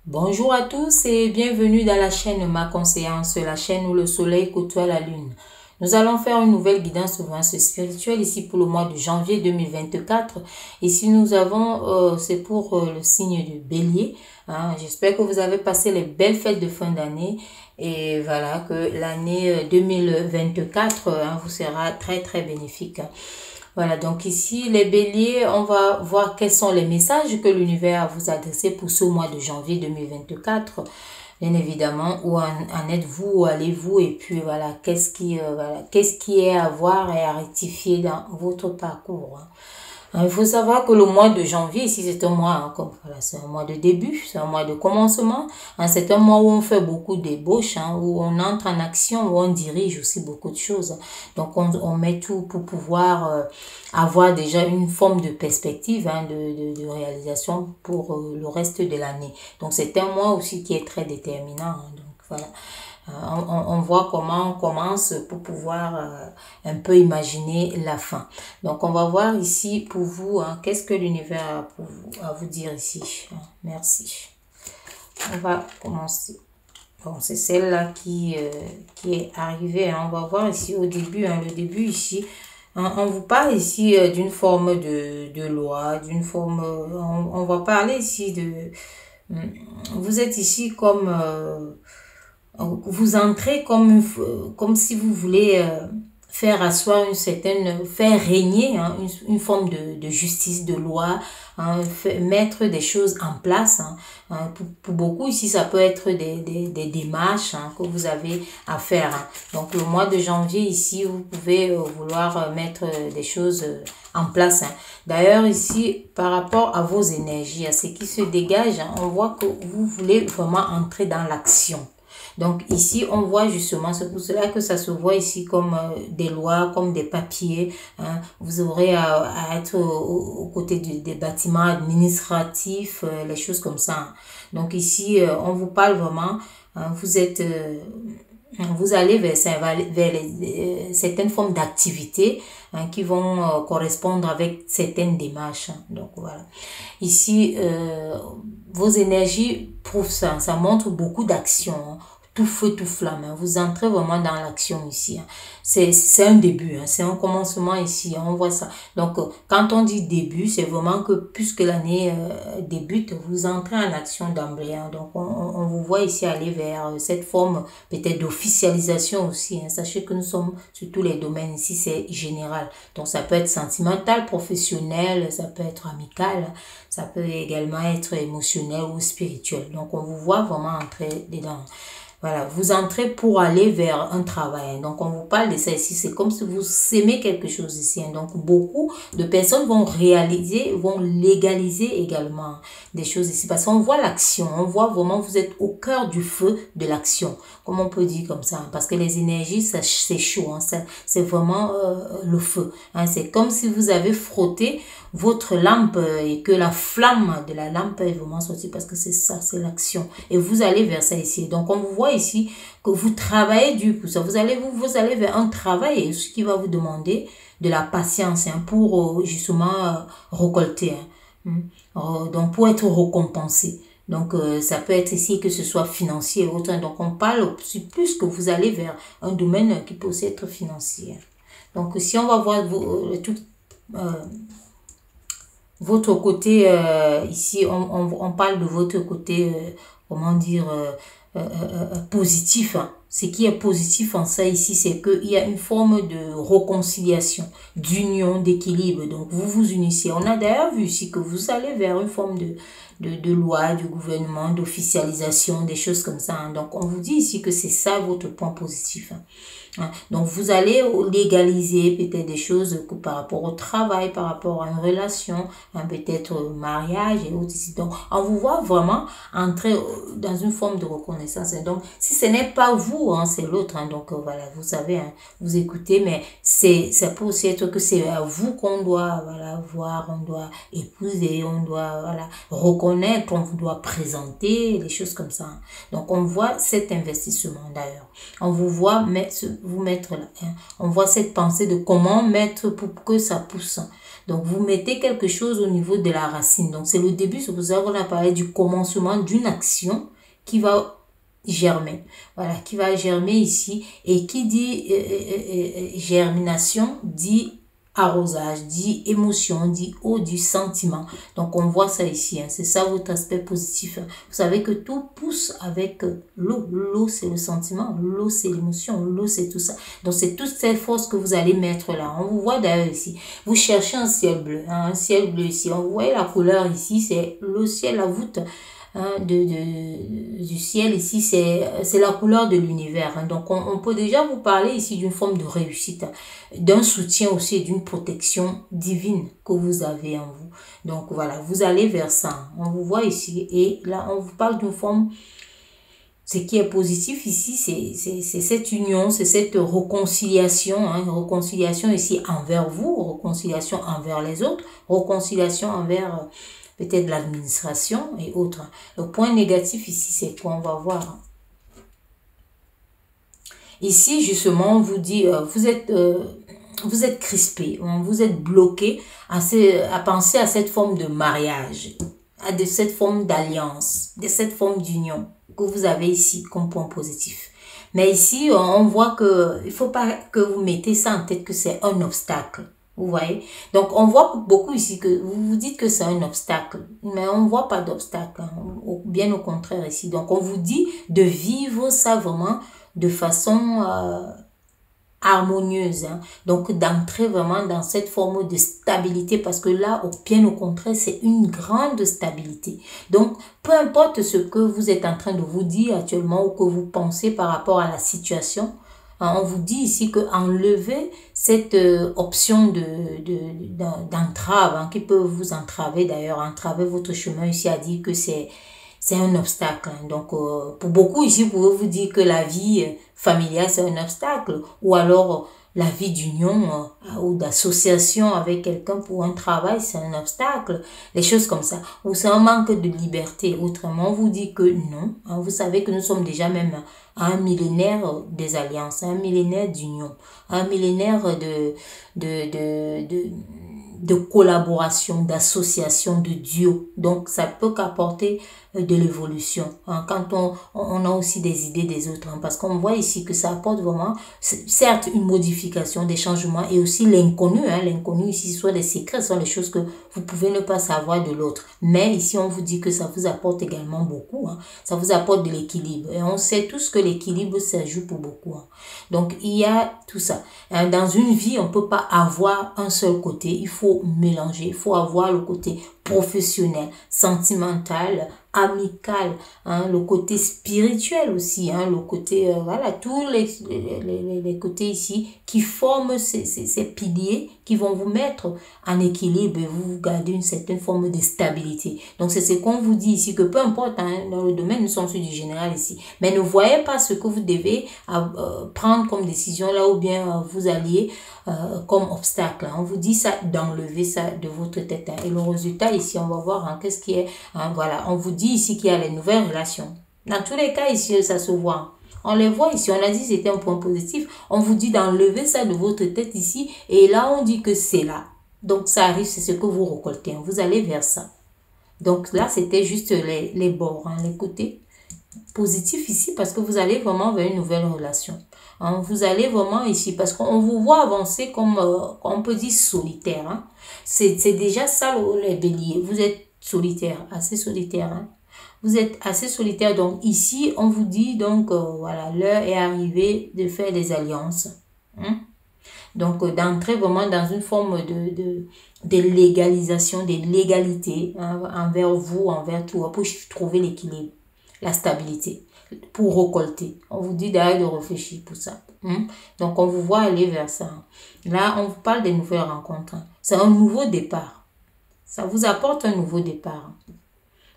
Bonjour à tous et bienvenue dans la chaîne Ma Conscience, la chaîne où le soleil côtoie la lune. Nous allons faire une nouvelle guidance ce spirituel ici pour le mois de janvier 2024. Ici nous avons, c'est pour le signe du bélier. J'espère que vous avez passé les belles fêtes de fin d'année et voilà que l'année 2024 vous sera très bénéfique. Voilà, donc ici, les béliers, on va voir quels sont les messages que l'univers a vous adressé pour ce mois de janvier 2024. Bien évidemment, où en êtes-vous, où allez-vous, et puis voilà, qu'est-ce qui est à voir et à rectifier dans votre parcours. Il faut savoir que le mois de janvier, ici, c'est un mois, voilà, c'est un mois de début, c'est un mois de commencement. C'est un mois où on fait beaucoup d'ébauches, où on entre en action, où on dirige aussi beaucoup de choses. Donc, on met tout pour pouvoir avoir déjà une forme de perspective de réalisation pour le reste de l'année. Donc, c'est un mois aussi qui est très déterminant. Donc, voilà. On voit comment on commence pour pouvoir un peu imaginer la fin. Donc, on va voir ici pour vous, qu'est-ce que l'univers a pour vous, à vous dire ici. Merci. On va commencer. Bon, c'est celle-là qui est arrivée. On va voir ici au début, le début ici. On vous parle ici d'une forme de loi, d'une forme... on va parler ici de... Vous êtes ici comme... vous entrez comme si vous voulez faire asseoir faire régner une forme de justice, de loi, mettre des choses en place. Pour beaucoup ici, ça peut être des démarches que vous avez à faire. Donc le mois de janvier ici, vous pouvez vouloir mettre des choses en place. D'ailleurs ici, par rapport à vos énergies, à ce qui se dégage, on voit que vous voulez vraiment entrer dans l'action. Donc ici, on voit justement, c'est pour cela que ça se voit ici comme des lois, comme des papiers. Vous aurez à être aux côtés des bâtiments administratifs, les choses comme ça. Donc ici, on vous parle vraiment, vous allez vers certaines formes d'activités qui vont correspondre avec certaines démarches. Donc voilà. Ici, vos énergies prouvent ça. Ça montre beaucoup d'action. Tout feu, tout flamme. Vous entrez vraiment dans l'action ici. C'est un début, c'est un commencement ici. On voit ça. Donc, quand on dit début, c'est vraiment que puisque l'année débute, vous entrez en action d'emblée. Donc, on vous voit ici aller vers cette forme peut-être d'officialisation aussi. Sachez que nous sommes sur tous les domaines ici, c'est général. Donc, ça peut être sentimental, professionnel, ça peut être amical, ça peut également être émotionnel ou spirituel. Donc, on vous voit vraiment entrer dedans. Voilà, vous entrez pour aller vers un travail. Donc, on vous parle de ça ici. C'est comme si vous aimez quelque chose ici. Donc, beaucoup de personnes vont légaliser également des choses ici. Parce qu'on voit l'action. On voit vraiment, vous êtes au cœur du feu de l'action. Comme on peut dire comme ça. Parce que les énergies, c'est chaud. C'est vraiment le feu. C'est comme si vous avez frotté votre lampe et que la flamme de la lampe est vraiment sortie parce que c'est ça, c'est l'action. Et vous allez vers ça ici. Donc, on vous voit ici que vous travaillez dur pour ça. Vous allez vers un travail, ce qui va vous demander de la patience pour justement récolter. Donc, pour être récompensé. Donc, ça peut être ici que ce soit financier ou autre. Donc, on parle plus que vous allez vers un domaine qui peut aussi être financier. Donc, si on va voir votre côté, ici, on parle de votre côté, comment dire, positif. Ce qui est positif en ça ici, c'est qu'il y a une forme de réconciliation, d'union, d'équilibre. Donc, vous vous unissez. On a d'ailleurs vu ici que vous allez vers une forme de loi, du gouvernement, d'officialisation, des choses comme ça. Donc, on vous dit ici que c'est ça votre point positif. Donc, vous allez légaliser peut-être des choses que par rapport au travail, par rapport à une relation, peut-être mariage et autres. Donc, on vous voit vraiment entrer dans une forme de reconnaissance. Donc, si ce n'est pas vous, c'est l'autre. Donc, voilà, vous savez, vous écoutez, mais ça peut aussi être que c'est à vous qu'on doit voir, on doit épouser, on doit reconnaître, on vous doit présenter, des choses comme ça. Donc, on voit cet investissement d'ailleurs. On vous voit vous mettre là. On voit cette pensée de comment mettre pour que ça pousse. Donc, vous mettez quelque chose au niveau de la racine. Donc, c'est le début. C'est pour ça qu'on a parlé du commencement d'une action qui va germer. Voilà, qui va germer ici. Et qui dit germination dit arrosage, dit émotion, dit eau, du sentiment. Donc, on voit ça ici. C'est ça votre aspect positif. Vous savez que tout pousse avec l'eau. L'eau, c'est le sentiment. L'eau, c'est l'émotion. L'eau, c'est tout ça. Donc, c'est toutes ces forces que vous allez mettre là. On vous voit d'ailleurs ici. Vous cherchez un ciel bleu. Un ciel bleu ici. On voit la couleur ici. C'est le ciel, la voûte du ciel ici, c'est la couleur de l'univers. Donc, on peut déjà vous parler ici d'une forme de réussite, d'un soutien aussi et d'une protection divine que vous avez en vous. Donc, voilà, vous allez vers ça. On vous voit ici et là, on vous parle d'une forme. Ce qui est positif ici, c'est cette union, c'est cette réconciliation, réconciliation ici envers vous, réconciliation envers les autres, réconciliation envers peut-être l'administration et autres. Le point négatif ici, c'est quoi? On va voir. Ici, justement, on vous dit, vous êtes crispé, vous êtes bloqué à penser à cette forme de mariage, à cette forme d'alliance, de cette forme d'union que vous avez ici comme point positif. Mais ici, on voit que il faut pas que vous mettez ça en tête que c'est un obstacle. Vous voyez? Donc, on voit beaucoup ici que vous vous dites que c'est un obstacle, mais on ne voit pas d'obstacle, bien au contraire ici. Donc, on vous dit de vivre ça vraiment de façon harmonieuse. Donc, d'entrer vraiment dans cette forme de stabilité parce que là, bien au contraire, c'est une grande stabilité. Donc, peu importe ce que vous êtes en train de vous dire actuellement ou que vous pensez par rapport à la situation, on vous dit ici que enlever cette option d'entrave qui peut vous entraver, d'ailleurs entraver votre chemin ici a dit que c'est un obstacle. Donc pour beaucoup ici, vous pouvez vous dire que la vie familiale c'est un obstacle ou alors la vie d'union ou d'association avec quelqu'un pour un travail, c'est un obstacle. Les choses comme ça. Ou c'est un manque de liberté. Autrement, on vous dit que non. Vous savez que nous sommes déjà même à un millénaire des alliances, un millénaire d'union, un millénaire de collaboration, d'association, de duo. Donc, ça peut qu'apporter de l'évolution. Quand on a aussi des idées des autres. Parce qu'on voit ici que ça apporte vraiment, certes, une modification, des changements et aussi l'inconnu. L'inconnu ici, soit les secrets, sont les choses que vous pouvez ne pas savoir de l'autre. Mais ici, on vous dit que ça vous apporte également beaucoup. Ça vous apporte de l'équilibre. Et on sait tous que l'équilibre, ça joue pour beaucoup. Donc, il y a tout ça. Dans une vie, on ne peut pas avoir un seul côté. Il faut mélanger. Il faut avoir le côté professionnel, sentimental, amical, le côté spirituel aussi, le côté, voilà, tous les côtés ici qui forment ces piliers qui vont vous mettre en équilibre et vous gardez une certaine forme de stabilité. Donc, c'est ce qu'on vous dit ici, que peu importe, dans le domaine, nous sommes sur du général ici, mais ne voyez pas ce que vous devez prendre comme décision là ou bien vous alliez comme obstacle. On vous dit ça, d'enlever ça de votre tête. Et le résultat ici, on va voir qu'est-ce qui est, voilà, on vous dit ici qu'il y a les nouvelles relations. Dans tous les cas ici, ça se voit. On les voit ici, on a dit que c'était un point positif. On vous dit d'enlever ça de votre tête ici. Et là, on dit que c'est là. Donc, ça arrive, c'est ce que vous récoltez. Vous allez vers ça. Donc, là, c'était juste les bords, les côtés positifs ici parce que vous allez vraiment vers une nouvelle relation. Vous allez vraiment ici parce qu'on vous voit avancer comme, on peut dire, solitaire. C'est déjà ça, les béliers. Vous êtes solitaire, assez solitaire. Vous êtes assez solitaire. Donc, ici, on vous dit, donc, voilà, l'heure est arrivée de faire des alliances. Donc, d'entrer vraiment dans une forme de légalisation, de légalité envers vous, envers tout, pour trouver l'équilibre, la stabilité, pour récolter. On vous dit d'ailleurs de réfléchir pour ça. Donc, on vous voit aller vers ça. Là, on vous parle des nouvelles rencontres. C'est un nouveau départ. Ça vous apporte un nouveau départ.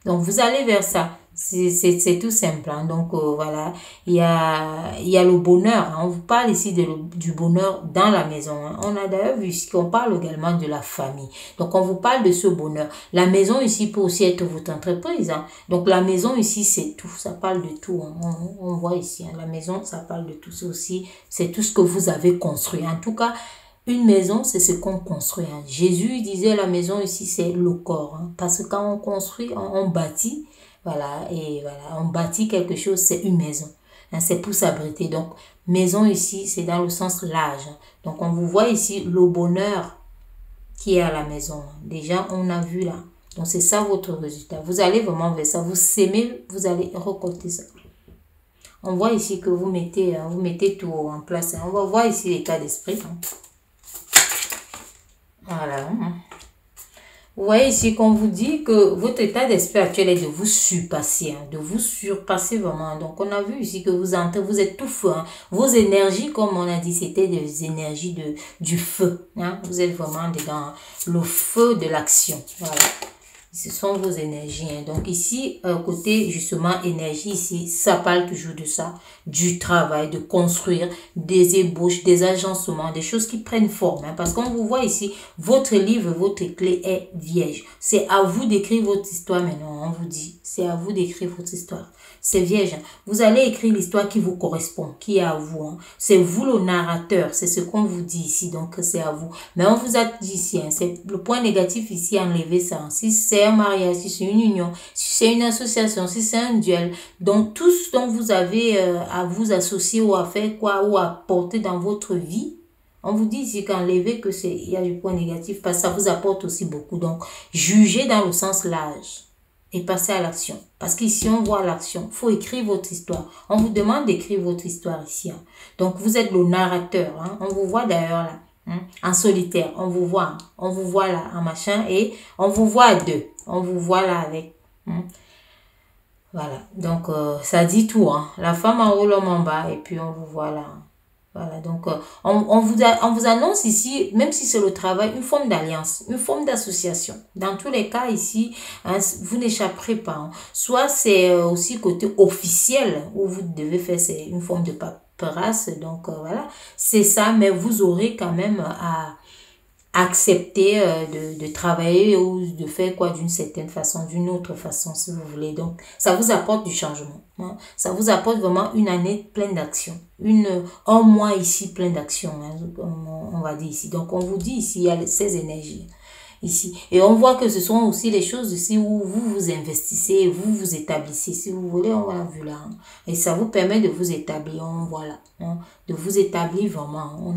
Donc, vous allez vers ça. C'est tout simple. Donc, voilà. Il y a le bonheur. On vous parle ici du bonheur dans la maison. On a d'ailleurs vu ici qu'on parle également de la famille. Donc, on vous parle de ce bonheur. La maison ici peut aussi être votre entreprise. Donc, la maison ici, c'est tout. Ça parle de tout. On voit ici. La maison, ça parle de tout. C'est tout ce que vous avez construit. En tout cas, Une maison, c'est ce qu'on construit. Hein. Jésus disait la maison ici, c'est le corps. Hein, parce que quand on construit, on bâtit, voilà, et voilà, on bâtit quelque chose, c'est une maison. Hein, c'est pour s'abriter. Donc, maison ici, c'est dans le sens large. Hein. Donc, on vous voit ici le bonheur qui est à la maison. Déjà, on a vu là. Donc, c'est ça votre résultat. Vous allez vraiment vers ça. Vous s'aimez, vous allez récolter ça. On voit ici que vous mettez tout en place. Hein. On va voir ici l'état d'esprit. Hein. Voilà. Vous voyez ici qu'on vous dit que votre état d'esprit actuel est de vous surpasser, hein, de vous surpasser vraiment. Donc, on a vu ici que vous entrez, vous êtes tout feu. Hein. Vos énergies, comme on a dit, c'était des énergies du feu. Hein. Vous êtes vraiment dans le feu de l'action. Voilà. Ce sont vos énergies. Hein. Donc ici, côté justement énergie, ici, ça parle toujours de ça, du travail, de construire, des ébauches, des agencements, des choses qui prennent forme. Hein. Parce qu'on vous voit ici, votre livre, votre clé est vierge. C'est à vous d'écrire votre histoire maintenant, on vous dit. C'est à vous d'écrire votre histoire. C'est vierge. Hein. Vous allez écrire l'histoire qui vous correspond, qui est à vous. Hein. C'est vous le narrateur, c'est ce qu'on vous dit ici, donc c'est à vous. Mais on vous a dit ici, hein, c'est le point négatif ici, enlever ça. Hein. Si c'est un mariage, si c'est une union, si c'est une association, si c'est un duel, donc tout ce dont vous avez à vous associer ou à faire quoi, ou à porter dans votre vie, on vous dit ici qu'enlever que c'est, il y a du point négatif, parce que ça vous apporte aussi beaucoup. Donc, jugez dans le sens large et passer à l'action. Parce qu'ici, on voit l'action. Il faut écrire votre histoire. On vous demande d'écrire votre histoire ici. Hein. Donc, vous êtes le narrateur. Hein. On vous voit d'ailleurs là, hein, en solitaire. On vous voit là en machin et on vous voit à deux. On vous voit là avec. Hein. Voilà. Donc, ça dit tout. Hein. La femme en haut, l'homme en bas. Et puis, on vous voit là. Voilà, donc on vous annonce ici, même si c'est le travail, une forme d'alliance, une forme d'association. Dans tous les cas ici, hein, vous n'échapperez pas. Hein. Soit c'est aussi côté officiel, où vous devez faire une forme de paperasse, donc voilà, c'est ça, mais vous aurez quand même à accepter de travailler ou de faire quoi d'une certaine façon, d'une autre façon si vous voulez. Donc, ça vous apporte du changement. Hein. Ça vous apporte vraiment une année pleine d'action. Un mois ici plein d'action, hein, on va dire ici. Donc, on vous dit ici, il y a ces énergies. Ici. Et on voit que ce sont aussi les choses ici où vous vous investissez, vous vous établissez. Si vous voulez, on l'a vu là. Hein. Et ça vous permet de vous établir. On voit là. Hein, de vous établir vraiment.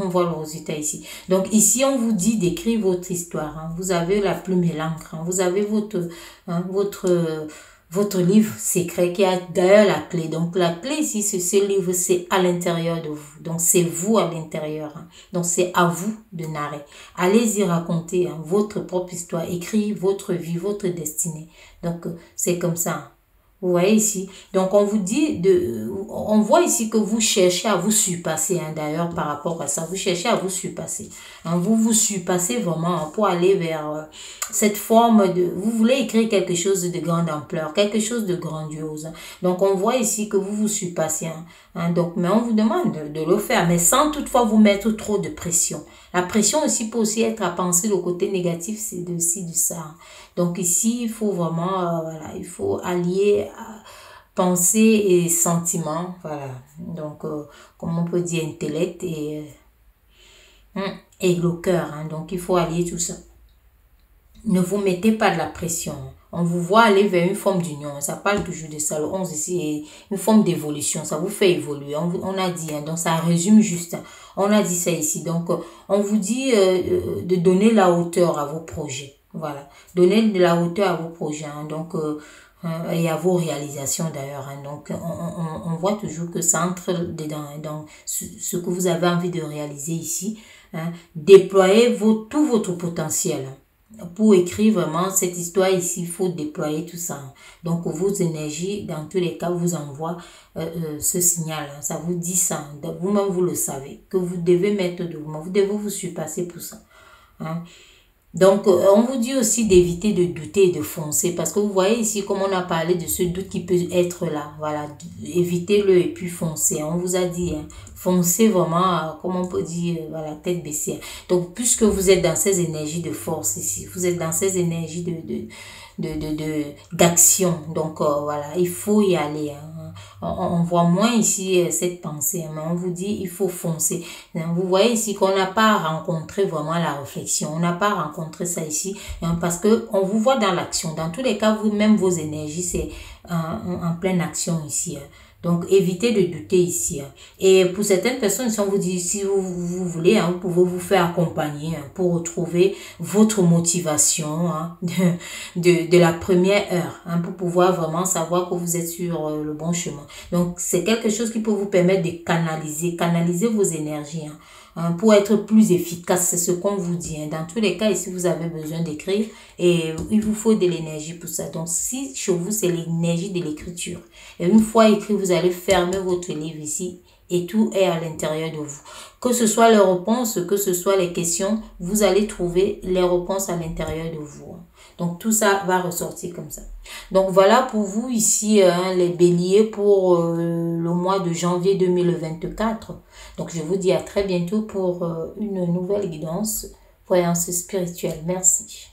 On voit le résultat ici. Donc ici, on vous dit d'écrire votre histoire. Hein. Vous avez la plume et l'encre. Hein. Vous avez votre livre secret qui a d'ailleurs la clé. Donc, la clé ici, ce livre, c'est à l'intérieur de vous. Donc, c'est vous à l'intérieur. Hein. Donc, c'est à vous de narrer. Allez-y raconter hein, votre propre histoire. Écrire votre vie, votre destinée. Donc, c'est comme ça. Hein. Vous voyez ici. Donc, on vous dit on voit ici que vous cherchez à vous surpasser, hein, d'ailleurs, par rapport à ça. Vous cherchez à vous surpasser. Hein, vous vous surpassez vraiment hein, pour aller vers cette forme vous voulez écrire quelque chose de grande ampleur, quelque chose de grandiose. Hein. Donc, on voit ici que vous vous surpassez. Hein. Hein, donc, mais on vous demande de le faire, mais sans toutefois vous mettre trop de pression. La pression aussi peut aussi être à penser le côté négatif, c'est de ci, de ça. Hein. Donc, ici, il faut vraiment, voilà, il faut allier pensée et sentiment, voilà. Donc, comme on peut dire, intellect et le cœur. Hein. Donc, il faut allier tout ça. Ne vous mettez pas de la pression. On vous voit aller vers une forme d'union. Ça parle toujours de ça. Le 11 ici est une forme d'évolution. Ça vous fait évoluer. On a dit. Hein, donc, ça résume juste. Hein. On a dit ça ici. Donc, on vous dit de donner la hauteur à vos projets. Voilà. Donner de la hauteur à vos projets. Hein. Donc, et à vos réalisations d'ailleurs. Hein. Donc, on voit toujours que ça entre dedans. Hein, dans ce que vous avez envie de réaliser ici. Hein. Déployez tout votre potentiel. Hein. Pour écrire vraiment cette histoire ici, il faut déployer tout ça. Hein. Donc, vos énergies, dans tous les cas, vous envoient ce signal. Hein. Ça vous dit ça. Hein. Vous-même, vous le savez. Que vous devez mettre de vous. Vous devez vous surpasser pour ça. Hein. Donc, on vous dit aussi d'éviter de douter et de foncer. Parce que vous voyez ici, comme on a parlé de ce doute qui peut être là. Voilà, évitez-le et puis foncez. On vous a dit, hein, foncez vraiment, comme on peut dire, voilà, tête baissée. Donc, puisque vous êtes dans ces énergies de force ici, vous êtes dans ces énergies d'action. Donc, voilà, il faut y aller. Hein. on voit moins ici cette pensée, mais on vous dit, il faut foncer. Vous voyez ici qu'on n'a pas rencontré vraiment la réflexion, on n'a pas rencontré ça ici, parce que on vous voit dans l'action. Dans tous les cas, vous-même, vos énergies, c'est en pleine action ici. Donc, évitez de douter ici. Et pour certaines personnes, si on vous dit, si vous voulez, vous pouvez vous faire accompagner pour retrouver votre motivation de la première heure, pour pouvoir vraiment savoir que vous êtes sur le bon chemin. Donc, c'est quelque chose qui peut vous permettre de canaliser vos énergies pour être plus efficace. C'est ce qu'on vous dit. Dans tous les cas, ici, vous avez besoin d'écrire et il vous faut de l'énergie pour ça. Donc, si chez vous, c'est l'énergie de l'écriture. Et une fois écrit, vous allez fermer votre livre ici et tout est à l'intérieur de vous. Que ce soit les réponses, que ce soit les questions, vous allez trouver les réponses à l'intérieur de vous. Donc, tout ça va ressortir comme ça. Donc, voilà pour vous ici, les béliers pour le mois de janvier 2024. Donc, je vous dis à très bientôt pour une nouvelle guidance, voyance spirituelle. Merci.